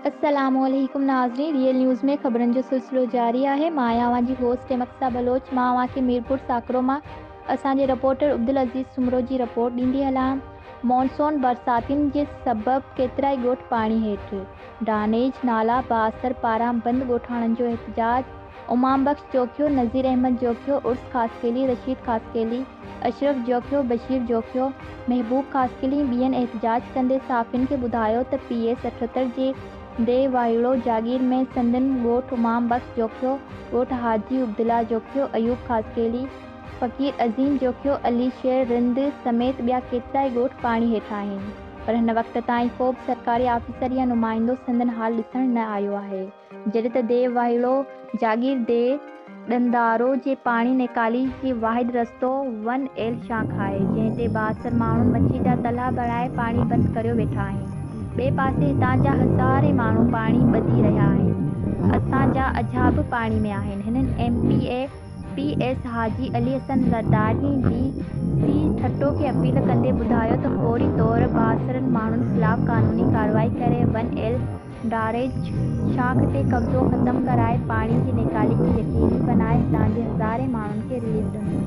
अस्सलामुअलैकुम नाज़रीन, real news में ख़बरनि जो सिलसिलो जारी आहे। मां आहियां जी होस्ट मक्सा बलोच। मां तव्हांखे मीरपुर साकरो मां असांजे रिपोर्टर अब्दुल अज़ीज़ सुमरो जी रिपोर्ट ॾींदी हलां। मॉनसून बरसातियुनि जे सबबि केतिरा ई ॻोठ पाणी हेठि। ड्रेनेज नाला बाअसर पारां बंदि ॻोठाणनि जो एहतजाज। उमाम बख्श जोखियो, नज़ीर अहमद जोखियो, उर्स ख़ासकेली, रशीद ख़ासकेली, अशरफ जोखियो, बशीर जोखियो, महबूब ख़ासकेली ॿियनि एहतजाज कंदे साफ़िन खे ॿुधायो त PS 78 जे देवाइड़ो जागीर में संदनि ॻोठ उमाम बख्श जोखियो, ॻोठ हाजी अब्दुल्ला जोखियो, अयूब ख़ासकेली, फ़कीर अज़ीम जोखियो, अली शेर रिंद समेत ॿिया केतिरा ई ॻोठ पाणी हेठि आहिनि। पर हिन वक़्त ताईं को बि सरकारी ऑफिसर या नुमाइंदो संदनि हाल ॾिसण न आयो आहे। जॾहिं त देवाइड़ो जागीर दे ॾंदारो जे पाणी निकाली जी वाहिद रस्तो 1L शाख आहे, जंहिं ते बाअसर माण्हुनि मच्छी जा तला बणाए पाणी बंदि करियो वेठा आहिनि। ॿिए पासे हितां जा हज़ारे माण्हू पाणी ॿधी रहिया आहिनि। असांजा अझा बि पाणी में आहिनि। हिननि MPA PS Haji Ali Hasan Zardari DC ठट्टो खे अपील कंदे ॿुधायो त फ़ौरी तौर बाअसरनि माण्हुनि ख़िलाफ़ क़ानूनी कार्रवाई करे 1L ड्रेनेज शाख ते कब्ज़ो ख़त्म कराए पाणी जी निकाली खे यकीनी बनाए हितां जे हज़ारे माण्हुनि खे रिलीफ ॾिनो।